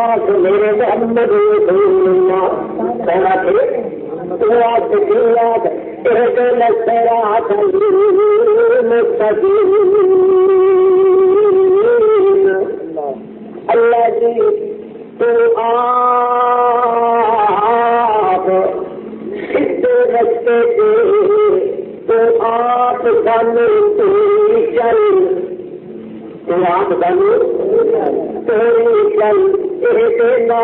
پاک میرے محمد رسول اللہ کہنا تھے صراط اهدنا الصراط المستقيم اللہ جی تو آپ سیدھے رستے پہ تو آپ سامنے چل تو آپ سامنے چل اهدنا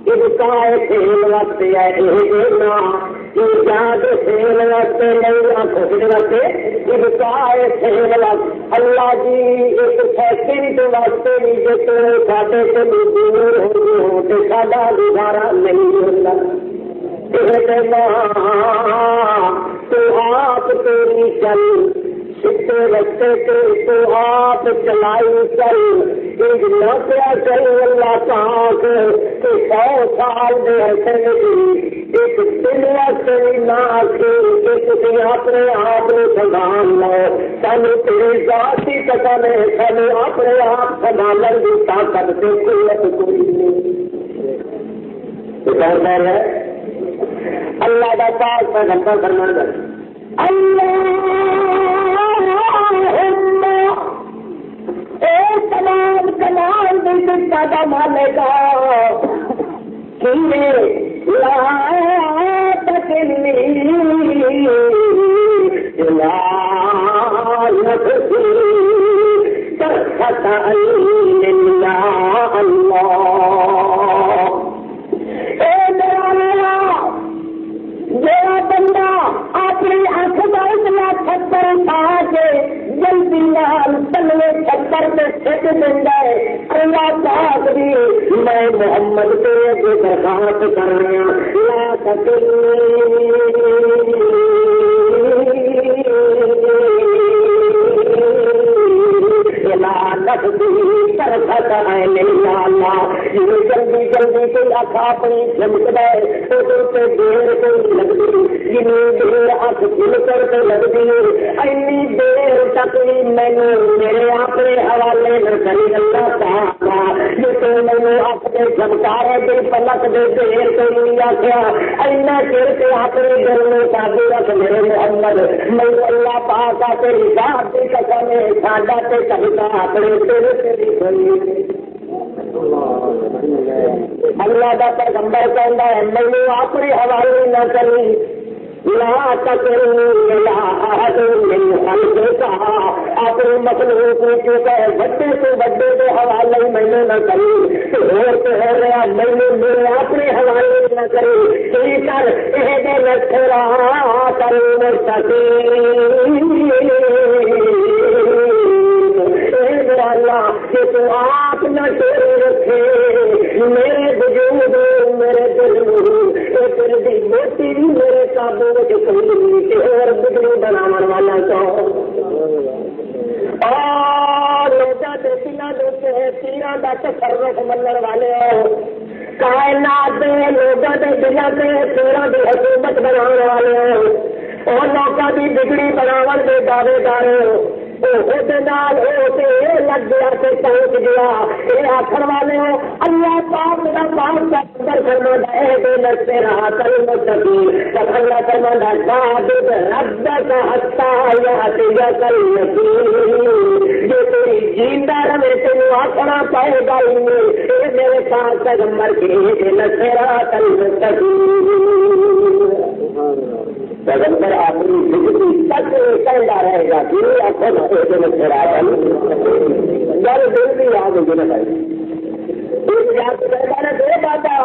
ابتائے کھیل وقت ہے اهدنا ایجاد کھیل وقت نہیں آنکھوں وقت ابتائے کھیل وقت اللہ جی ایک سیکنڈ واسطے بھی جو ساڈے سے دور ہو تو ساڈا گزارا نہیں ہوتا اهدنا تو آپ تیری چل سیدھے رستے پہ تو آپ چلائی چل ایک نہ پیا چل اللہ پاک کہ 100 سال دے ایسے نہیں ایک دن واسطے بھی نہ آخری کہ تھی اپنے آپ نے سنبھال لو سانو تیری ذات کی قسم ہے سانو اپنے آپ سنبھالن کی طاقت سے قوت کوئی نہیں بہتر ہے اللہ کا پاک پیغمبر فرمان کر تمام کمال دلتا کا مالک لا تکلنی لا نفسی ترخت اللہ میرا بندہ اپنی آنکھ کا اتنا چھتر اٹھا کے جلدی لال تلوے چھتر پہ چھٹ دینا ہے اللہ پاک بھی میں محمد کے درخواست کر رہا لا جلدی جلدی کوئی اکھ اپنی چمک دے تو دیر کوئی لگتی جنی دیر اکھ کھل کر کے لگتی ہے اینی دیر تک بھی مینو میرے اپنے حوالے نہ کری اللہ پاک جو تو مینو اپنے چمکارے دے پلک دے دیر کوئی نہیں آخیا اینا چر کے اپنے دل میں قابو رکھ میرے محمد میں اللہ پاک تیری ذات کی قسم ہے ساڈا تے چمکا اپنے تیرے تیری کوئی اللہ کا پیغمبر کہتا ہے مینو اپنے حوالے نہ کری لا تکلنی لا احد من خلقک اپنے مخلوق کو کہ بڑے سے بڑے کے حوالے مینو نہ کری تو ہو رہا مینو میرے اپنے حوالے نہ کری کئی کر اهدنا الصراط المستقيم اللہ کہ تو آپ نہ چھوڑ رکھے میرے وجود میرے دل دل کی موٹی بھی میرے قابو اور بجلی بنانے والا اور لوگوں کے تیروں کا تصرف منن والے کائنات کے لوگوں کے دلوں سے تیروں کی حکومت بنانے والے اور لوگوں کی بگڑی بناو کے دعوے دار لگ گیا تو پہنچ گیا یہ آخر والے ہو اللہ پاک کا پاک کا اندر فرماتا ہے کہ لگتے رہا کل مستقیم پر اللہ فرماتا ثابت رب کا حتا یا کل یقین جو تیری جیندہ رہے تینوں آخنا پائے گا یہ میرے پاس پیغمبر کے لگتے رہا کل مستقیم پیغمبر اپنی زندگی تک کہتا رہے گا کہ اپن گل دل بھی یاد ہوگی نا بھائی ایک یاد کہتا نے دے پاتا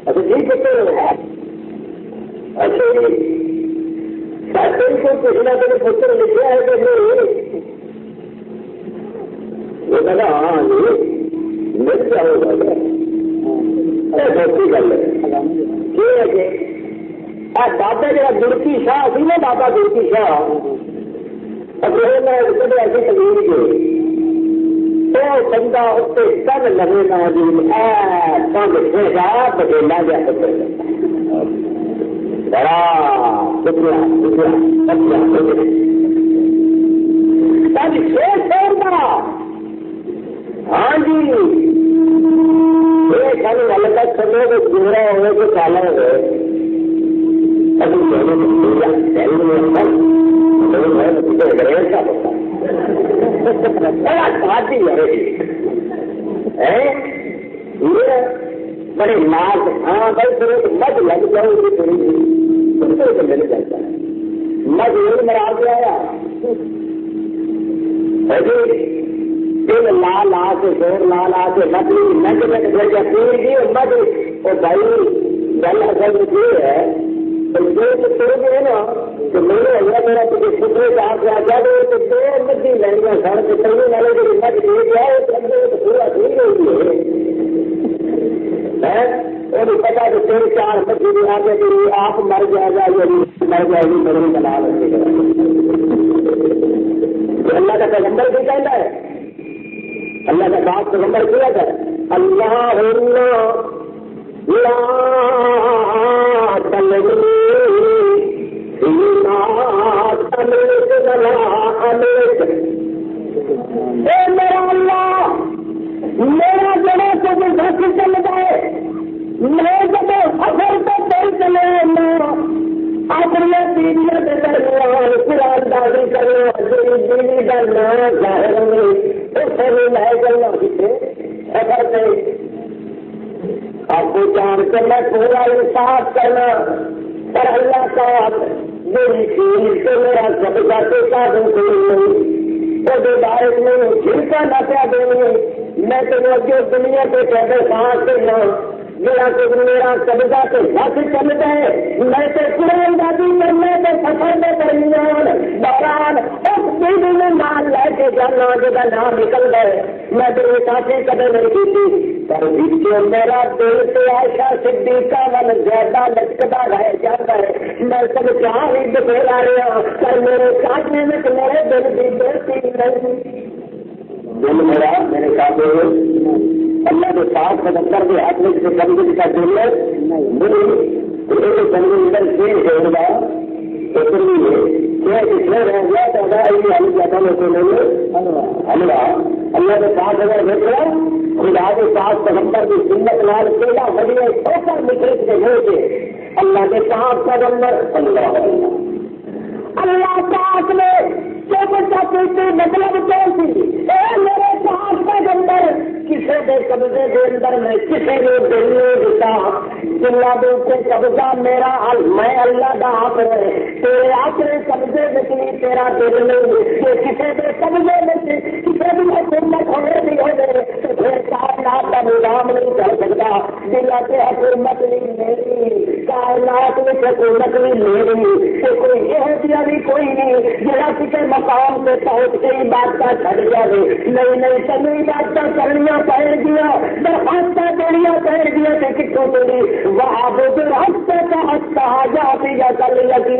اچھا جی کتنے اچھا جی دل کو کچھ نہ کچھ پتر لکھا ہے کہ نہیں وہ کہا ہاں جی مل کیا ہوگا دوسری گل ہے کہ بابا جا گڑکی شاہ سی نا بابا گڑکی شاہ ایسی تقریر گئے تو بندہ اتنے کل لگے نا جی بند بدیلا گیا بڑا شکریہ ہاں جی گل کا سمے تو گزرا ہوئے تو کالا ہوئے بڑے ناز ہاں بھائی پھر مجھ لگ جاؤ گی تھوڑی تو مل جاتا ہے مجھ نہیں مرا کے آیا دل لا لا کے زور لا لا کے مچھلی نگ نگ جگہ پیر گئی مجھ وہ بھائی گل اصل یہ ہے جو تر گئے نا تو میرے اللہ میرا کسی خطرے کا آپ سے آ جائے تو دو مچھلی لینیا سڑ کے چلنے والے جو مجھ دے گیا تو پورا ٹھیک ہو گئی ہے وہ پتا کہ تین چار مچھلی آ کے آپ مر جائے گا یا مر جائے گی میرے بنا لگے گا اللہ کا پیغمبر بھی کہتا ہے اللہ کا بات پیغمبر کیا تھا اللہ میرا اللہ میرا جڑے سے جو گھر چل جائے میں جب فصل تو چل چلے اپنی بیویوں کے درمیان قرآن دازی کرنا بیوی کا نام ظاہر اسے بھی لے چلنا کسی سفر سے آپ کو جان کے میں پورا انصاف کرنا پر اللہ کا میری چیز سے میرا سب جاتے کا دن کوئی نہیں وہ جو باعث نہیں چھلکا نہ پیا دینی میں تو جو دنیا کے کہتے سانس کرنا میرا کچھ میرا قبضہ تو بس چل گئے میں تو قرآن دادی کرنے کے سفر میں درمیان دوران اس دن میں نام لے کے جانا جگہ نام نکل گئے میں تو کافی قدر نہیں کی تھی پر میرا دل سے عائشہ صدیقہ وال زیادہ لچکتا رہ جاتا ہے میں سب کیا ہی بکھیرا رہا پر میرے کاٹنے میں میرے دل کی بہتی نہیں دل میرا میرے کافی اللہ کے ساتھ پچہتر کے ہاتھ میں کسی بندے کا دل ہے بندے اندر شیر ہوگا تو پھر بھی شیر ہو گیا تو حل جاتا حلوا اللہ کے ساتھ اگر دیکھا خدا کے ساتھ پچہتر کی سنت لال کیلا بڑھیا ٹھوکر نکل کے ہو کے اللہ کے ساتھ پیغمبر اللہ پاک نے مطلب کون سی میرے ساتھ پیغمبر کسی کے قبضے کے اندر میں کسی نے دل نہیں دیتا جلا دوں کے قبضہ میرا میں اللہ کا آپ ہے تیرے اپنے قبضے میں تیرا دل نہیں کہ کسی کے قبضے میں کسی بھی حکومت ہونے بھی ہو گئے تو پھر کائنات کا نظام نہیں چل سکتا دلا کے حکومت نہیں میری کائنات میں حکومت نہیں میری کہ کوئی یہ بھی کوئی نہیں جہاں کسی مقام سے پہنچ کے عبادت چھڑ جائے نہیں تمہیں عبادت کرنی پڑ گیا درخواست دنیا پڑ گیا کہ کتوں تیری وہاں بزر ہفتے کا ہفتہ جا پی جا کر لگی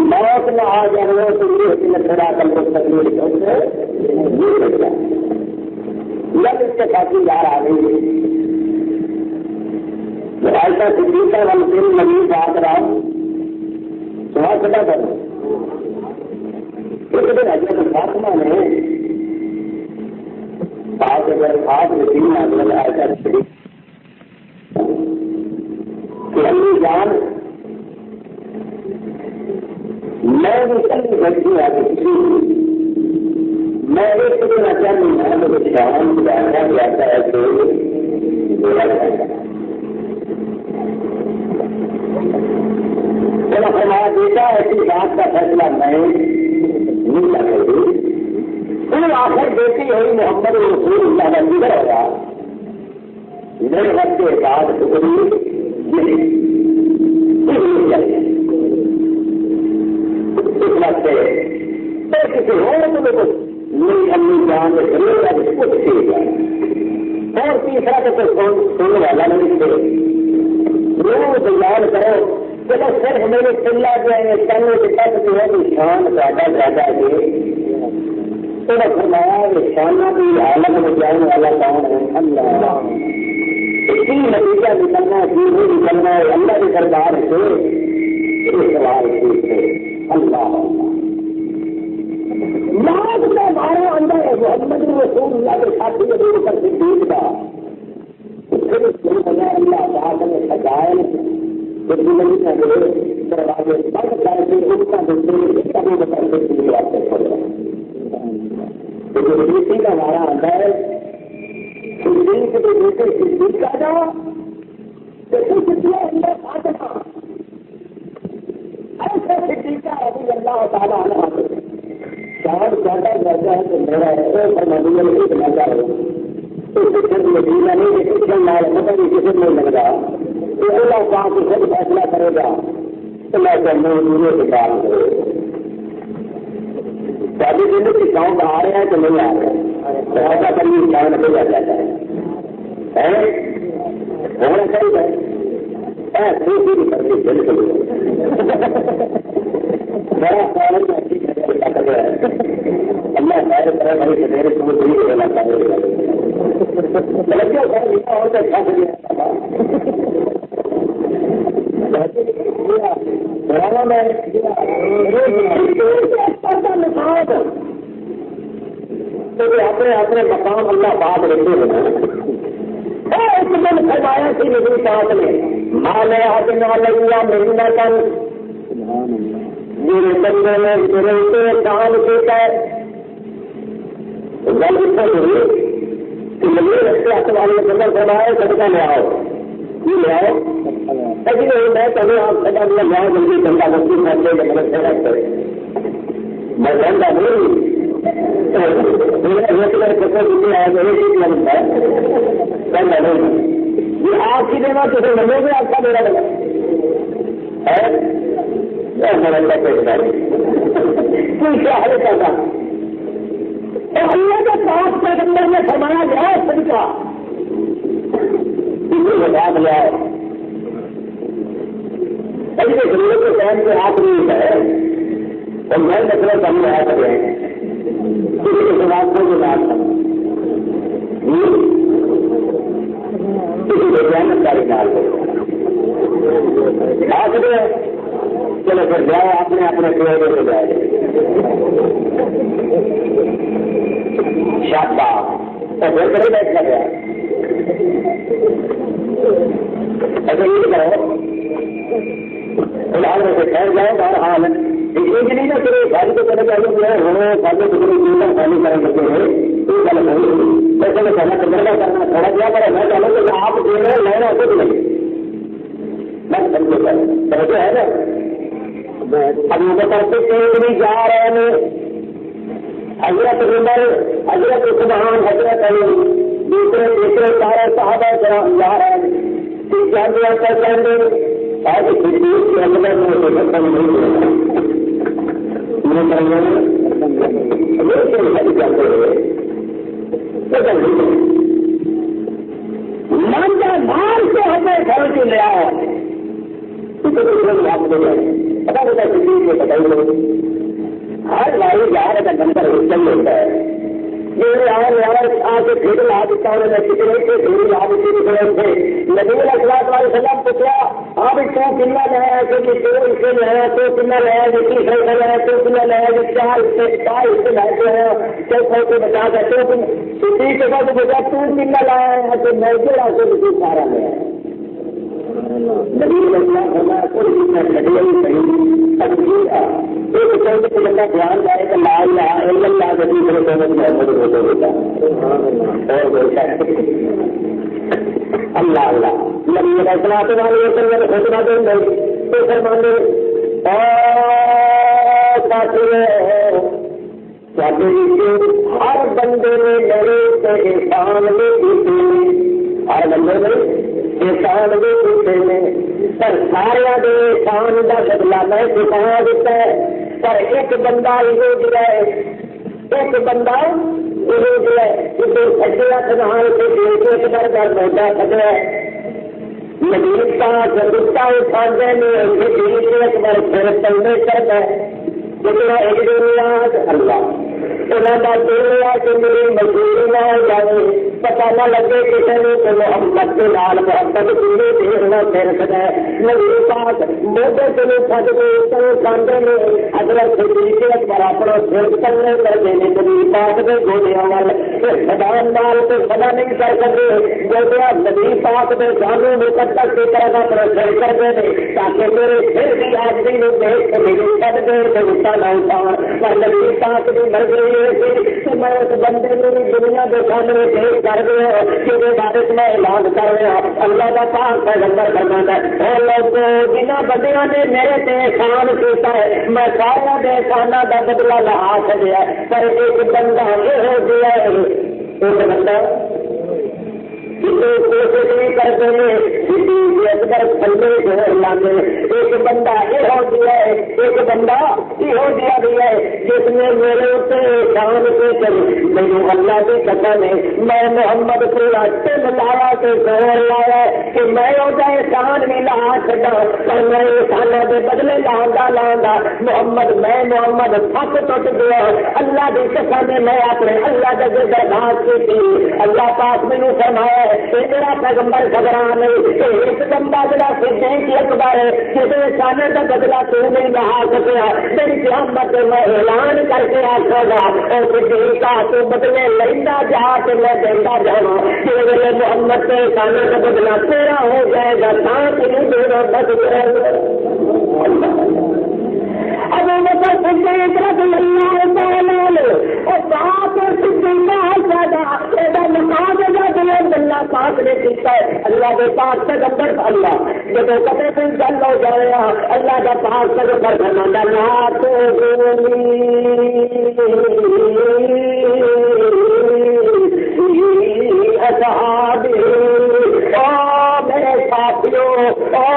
موت نہ آ جانا تو یہ پھرا کر تکلیف لگ اس کے ساتھ یار آ گئی ایسا صدیقہ ہم تین نبی بات رہا سوال پتا کر ایک دن حضرت فاطمہ نے پاک اگر آپ یقین حضرت ایسا کہ امی جان میں بھی کبھی بچی آ کسی میں ایک دن اچھا نہیں ہے مجھے شام جانا جاتا ہے تو بولا جائے گا ہمارا بیٹا ایسی بات کا فیصلہ میں نہیں کر رہی پھر آخر بیٹی ہوئی محمد رسول اللہ کا جگر ہوگا میرے وقت کے بعد ٹکڑی اس وقت کسی اور تو میری امی جان کے ضرور ہے اس کو ٹھیک ہے اور تیسرا تو کوئی سننے والا نہیں تھے روز یاد کرو چلو صرف میرے چلا گیا چلنے کے تک جو ہے شان زیادہ زیادہ ہے تو فرمایا کہ شانہ کی حالت میں جانے والا کون ہے اللہ اسی نتیجہ نکلنا جیو نکلنا ہے اللہ کے دربار سے یہ سوال پوچھتے اللہ لاکھ کا مارا اندر ہے محمد رسول اللہ کے ساتھی ابو بکر صدیق کا اللہ پاک نے سجائے دروازے بند کر کے اس کا ابو بکر صدیق واسطے کھولا صدیقی کا مارا اندر ہے صدیق کے بیٹے صدیق کا جا اندر فاطمہ ایسا صدیقہ رضی اللہ تعالیٰ عنہ شاید زیادہ درجہ ہے کہ میرا ایسے فرمانیہ نہیں بنا جا رہا مدینہ نہیں کسی مال پتہ نہیں کسی میں لگ رہا تو اللہ پاک خود فیصلہ کرے گا تو میں کرنے دنیا سے کام کرے شادی دن کی گاؤں آ رہے ہیں تو نہیں آ رہے ہیں ایسا کرنے کام نہیں آ جاتا ہے ہونا چاہیے ایسے بھی کرتی بالکل بڑا سوال اللہ سارے طرح بھائی میرے کو نہیں کرنا چاہیے لڑکیوں کا لکھا ہو تو اچھا کر اپنے اپنے مقام اللہ بات رکھتے ہیں ایک دن فرمایا کہ نبی صاحب نے مال حاصل والا مہینہ کل میرے بندے میں میرے کام کیتا ہے گل ہوئی کہ میرے رستے ہاتھ والے بندر فرمایا صدقہ لے آؤ لے آؤ لیکن میں کہوں آپ صدقہ لے جاؤ جلدی بندہ بستی کرتے مدد سے رکھتے میں بندہ نہیں یہ آپ کی دینا کسی ملے گے آپ کا میرا لگا کوئی کیا حل کرتا اللہ کے پاس پیغمبر میں فرمایا گیا صدقہ بات لے آؤ ایسے ضرورت کے ٹائم پہ آپ نہیں ہے اور میں مسئلہ سامنے آ سکے ہیں کسی کے خلاف کوئی بات کسی کو جانت کا نکال آ سکے چلو پھر جاؤ اپنے اپنے پیڑ سے جائے شاپا تو پھر کبھی بیٹھنا گیا ایسا یہ کرو فلحال میں سے ٹھہر جاؤ باہر حال ایک نہیں نا پھر گاڑی کو چلے جائے گا ہونے سالوں کتنے جیون خالی کریں کرتے ہیں تو گل نہیں ایسے میں کہنا تجربہ کرنا تھوڑا کیا کرے میں چاہوں کہ آپ دے رہے ہیں لینا خود نہیں میں سمجھے سمجھے ہے نا اب یہ کرتے کہیں بھی جا رہے ہیں حضرت عمر حضرت سبحان حضرت علی دوسرے تیسرے سارے صحابہ جا رہے ہیں جانے چاہتے آج کی حضرت میں ختم نہیں مانتا مار سے ہمیں گھر سے لے آیا پتا پتا کسی کو بتائیے ہر بھائی جا رہے کا نمبر چل ہوتا ہے میرے آ کے پھر لا دیتا ہوں میں کتنے سے پھر لا دیتی تھے نبی علیہ الصلوۃ والسلام پوچھا آپ تو کتنا لیا ہے کہ تو اس سے لیا تو کتنا لیا ہے کہ لیا تو کتنا لیا ہے چار اس سے لاتے ہیں کئی سو سے بچا کرتے ہو تم چھٹی کے بعد بچا تو کتنا لایا ہے تو میں سے لا کے سارا لیا ہے نبی علیہ السلام فرمایا کوئی اتنا گھٹیا ہی صحیح تقدیر کا ایک چند کو بندہ دھیان جائے کہ لا الہ الا اللہ نبی میرے محمد رسول اللہ اور اللہ اللہ نبی علیہ الصلوۃ والسلام خطبہ دیں گے تو فرمانے ہر بندے نے میرے سے احسان میں کیتے ہر بندے نے احسان بھی کیتے ہیں پر سارے احسان کا بدلا میں چکا دیتا ہے پر ایک بندہ یہ دیا ہے ایک بندہ یہ دیا ہے سجیا سنہار سے ایک بار بار موجہ سجا ہے مزید کا گرتا اٹھانے میں ایک بار پھر چلنے کرتا ہے جتنا ایک دن یاد اللہ انہوں کا دل ہے کہ میری مزدوری نہ ہو جائے پتا نہ لگے کسی نے کہ محمد کے نال محبت پوری دیکھنا پھر سکے نبی پاک موڈے سے پھٹ گئے چلو کھانے میں حضرت صدیق اکبر اپنا سر چلنے لگے نبی پاک کے گوڈیاں وال سدان نال تو سدا نہیں کر سکتے گوڈیا نبی پاک کے جانوں میں تک کی طرح اپنا سر کر دے تاکہ میرے سر کی آدمی نے دیکھ کے میری سب دیر سے غصہ نہ اٹھا پر نبی پاک کی مرضی یہ تھی کہ میں اس بندے میری دنیا کے سامنے پیش کر دیا کہ بارش میں اعلان کر رہا اللہ کا پاک پیغمبر فرماتا ہے اے لوگوں جنہ بندیاں نے میرے سے احسان کیتا ہے میں سارا دے احساناں دا بدلہ لہا چھڈیا پر ایک بندہ یہ ہو گیا ہے ایک بندہ کوشش نہیں کرتے اکبر تھلے ڈھیر لانے ایک بندہ یہ ہو گیا ہے ایک بندہ یہ ہو گیا بھی ہے جس نے میرے اتنے احسان کے کر میرے اللہ کی قسم ہے میں محمد کو تل لایا کہ زور لایا کہ میں وہ احسان بھی لا چڈا پر میں احسانوں کے بدلے لاؤں محمد میں محمد تھک ٹوٹ گیا اللہ کی قسم ہے میں اپنے اللہ کے درخواست کی تھی اللہ پاک مینوں فرمایا میرا پیغمبر خبران ایک بندہ جڑا صدیق اکبر ہے جس احسان کا بدلہ تو نہیں لہا سکیا میری قیامت میں اعلان کر کے آخا گا اور صدیق کا تو بدلے لینا جا کے میں دینا جانا جس ویلے محمد کے احسان کا بدلہ تیرا ہو جائے گا تین دینا بس ابو بکر صدیق رضی اللہ تعالی اور بات صدیق کا نماز اللہ پاک نے کیتا ہے اللہ کے پاک پیغمبر اللہ جب کبھی کوئی گل ہو جائے اللہ کا پاک پیغمبر فرماتا لا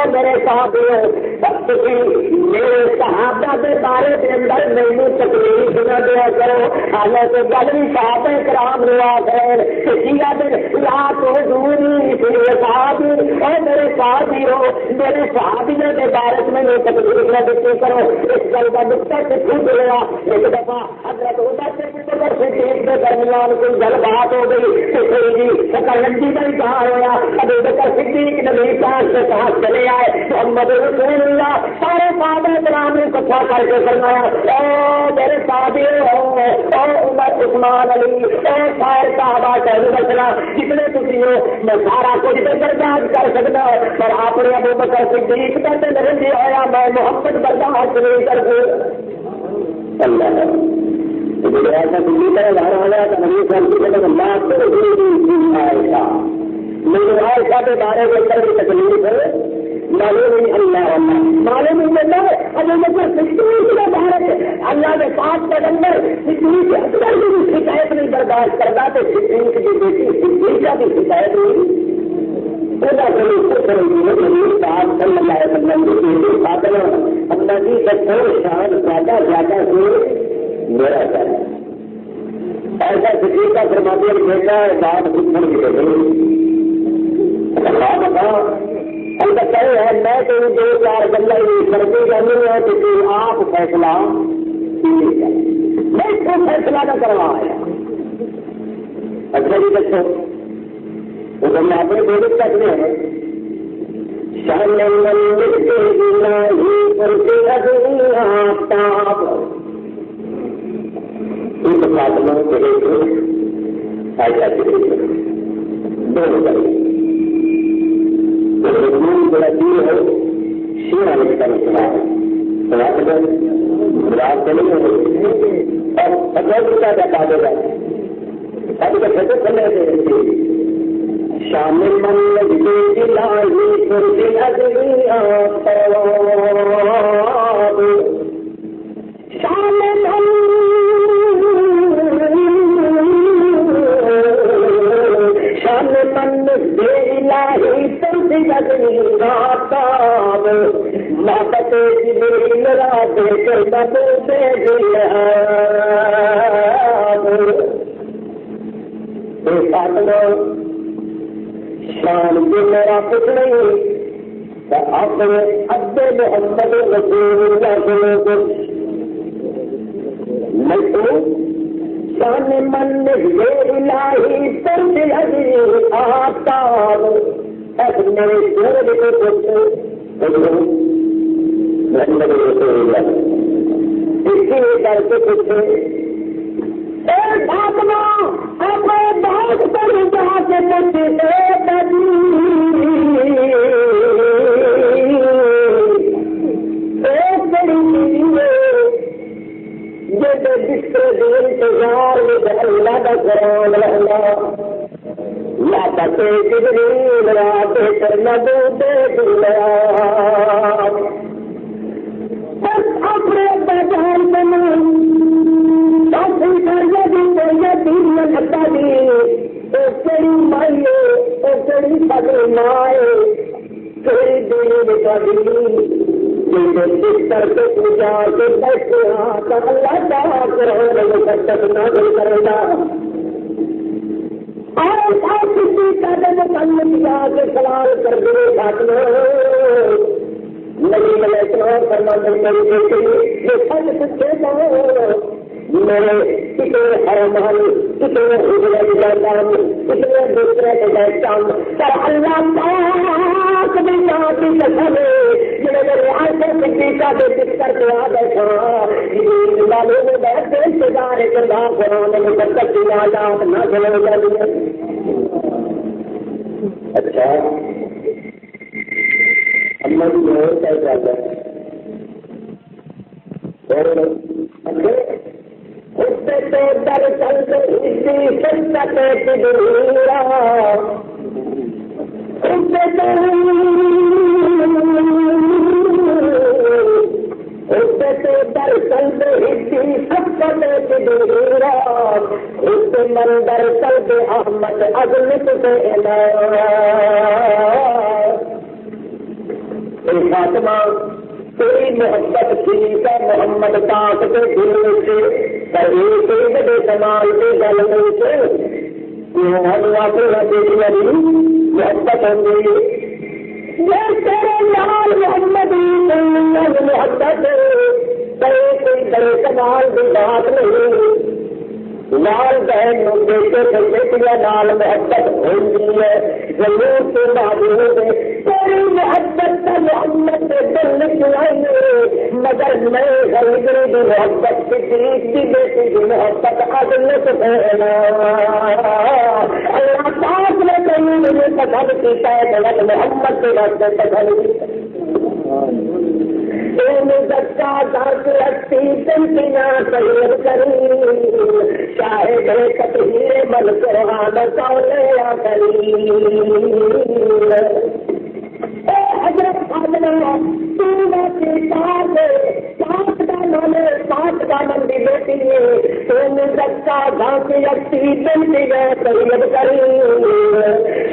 میرے ساتھیوں میرے صحابہ کے بارے کے اندر میرے تکلیف نہ دیا کرو حالانکہ گل بھی صحابہ کرام نے آ کر لا تو دوری اور میرے صحابیوں میرے صحابیوں کے بارے میں تکلیف نہ دیتی کرو اس گل کا نقطہ کتوں ملے ایک دفعہ حضرت عمر صدیق کے درمیان کوئی گل بات ہو گئی کہ جی لنڈی کا ہی کہا ہوا ابو بکر صدیق نبی پاک سے کہا چلے آئے محمد رسول اللہ سارے صحابہ کرام نے اکٹھا کر کے فرمایا او میرے صحابیوں او عمر عثمان علی او سارے صحابہ کا مسئلہ جتنے تھی ہو میں سارا کچھ برداشت کر سکتا پر اپنے ابو بکر صدیق کا تو نہیں ہوا میں محمد برداشت نہیں کر میرے عائشہ کے بارے میں تکلیف ہے معلوم اللہ معلوم ابو بکر صدیق کا بارے اللہ کے پاک پیغمبر صدیق اکبر کی بھی شکایت نہیں برداشت کرتا تو صدیق کی بیٹی صدیق کا بھی شکایت نہیں اپنا جی سچو شان زیادہ زیادہ سے میرا گھر ایسا صدیق کا فرماتے بیٹا بات پوچھنے کی ضرورت البتہ ہے میں تو دو چار گلا کرتے جانے ہیں کہ آپ فیصلہ میں اس کو فیصلہ نہ کروایا اچھا جی دیکھو وہ ہم اپنے بولے سکتے ہیں شان بڑا دور ہے شیر علیہ کا مسئلہ ہے مراد تو نہیں ہے اور اگر کیا بتا دے گا ابھی تو چھوٹے کھلے تھے شامل من دلائی کرتی شامل شامل من دلائی محبت جبریل رات کربت سے شان جو میرا کچھ نہیں اپنے ابے محمد رسول اللہ کو میں تو شان من یہ الہی ترد عزیز آفتاب اب میرے سورج کو پوچھو محمد رسول اللہ اسی در سے پوچھے اے فاطمہ اپنے بات پر جا کے پوچھے بستر دل انتظار میں اللہ کا قرآن رہنا لا پتے جبریل رات کرنا دو دنیا بس اپنے بازار بنا کافی کر یتیم لگتا دی او کڑی مائیے او کڑی پگڑی مائے کڑی دلی بتا دی بستر سے پوجا کے بیٹھے تو اللہ تعالیٰ کرو نہ کرے گا اور کسی کا متعلق جا کے سوال کر دے فاطمہ نبی علیہ السلام فرماتے ہیں میری بیٹی یہ سچ پوچھے گا میرے کتنے حرمان کتنے حجرے جاتا ہوں کتنے دوسرے کے بیٹھتا ہوں پر اللہ پاک بھی چاہتی قسم جنہیں میرے آئے صدیقہ کے بستر پہ آ بیٹھا والوں میں بیٹھتے انتظار کرنا قرآن مقدس کی آیات نہ سمجھ جاتی اچھا اما جی بہت طے جاتا ہے در چل اسی سنت تجریرا در چل اسی سنت تجریرا اس مندر قلب احمد عظمت سے فاطمہ کوئی محبت تھی کہ محمد پاک کے دل سے بڑے کمال کے گل میں محبت ہوں گی تیرے لال محمد محبت کوئی بڑے کمال کی بات نہیں لال بہن بیٹے سے بیٹیاں نال محبت ہوتی ہے ضرور سے معلوم ہے تیری محبت کا محمد سے دل نکلائیے مگر میں غریبی کی محبت صدیق کی بیٹی کی محبت عدالت ہے اللہ پاک نے کہیں مجھے پسند کیتا ہے غلط محمد کے راستے پسند کیتا زکا دس رکھتی سنتیاں سید کریم شاہد تطہیر بل قرآن سولیا کریم اے حضرت فاطمہ تو کے ساتھ کا مندی بیٹی ہے تم زکا دس رکھتی سنتیاں سید کریم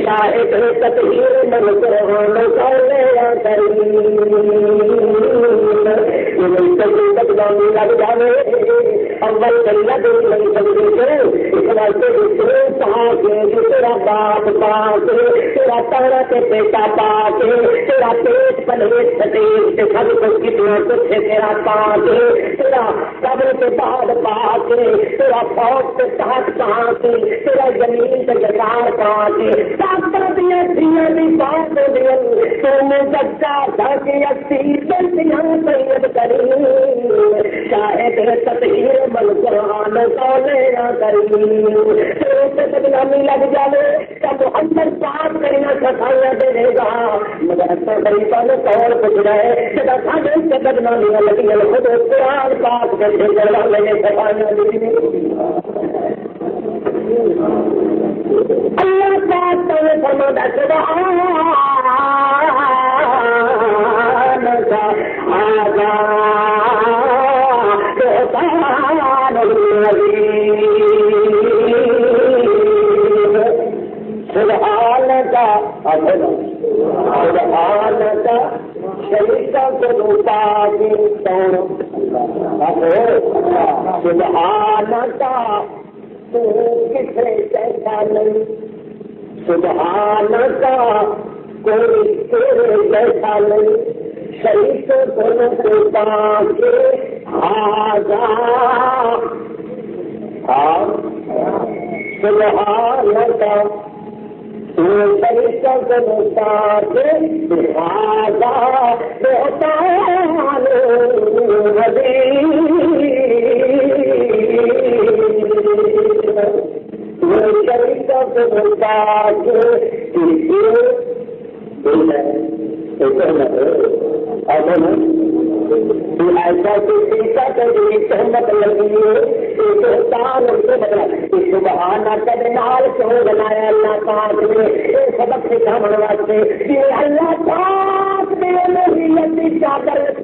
شاہد تطہیر بل قرآن سولیا کریم بدنامی لگ جائے اول کلا دل نہیں سکتے اس واسطے پاک تیرا باپ پاک تیرا تارا کے بیٹا پاک تیرا پیٹ پلویٹ سٹیج سب کچھ کتنا کچھ ہے تیرا پاک تیرا قبر کے بعد پاک تیرا فوج کے تحت کہاں کی تیرا زمین کے جگار پاک ڈاکٹر دیا دیا بھی بات ہو دیا تم زکا دھاکی اسی دنیا سید کریم شاہد تطہیر بل قرآن سولیا کریم سے بدنامی لگ جائے تب محمد پاک کرنا سفائیاں دے دے گا مگر طریقہ نے کون پوچھ رہے جب ساڑھے سے بدنامیاں لگی خود قرآن پاک کے بھیجر والے نے سفائیاں دی اللہ پاک تو فرماتا سبحان کا آجا شریفہ کو روپا کی سبحان کا تو کسے جیسا نہیں سبحان کا کوئی تیرے جیسا نہیں شریف دونوں کو پا کے آجا سبحانك فرشتہ مستاق هذا بہتان عظیم فرشتہ مستاق ایسا سیسا کبھی سہمت لگی ہے سبحانہ کبھی کیوں بنایا اللہ پاک نے سبق سکھانے واسطے اللہ پاک نے چادر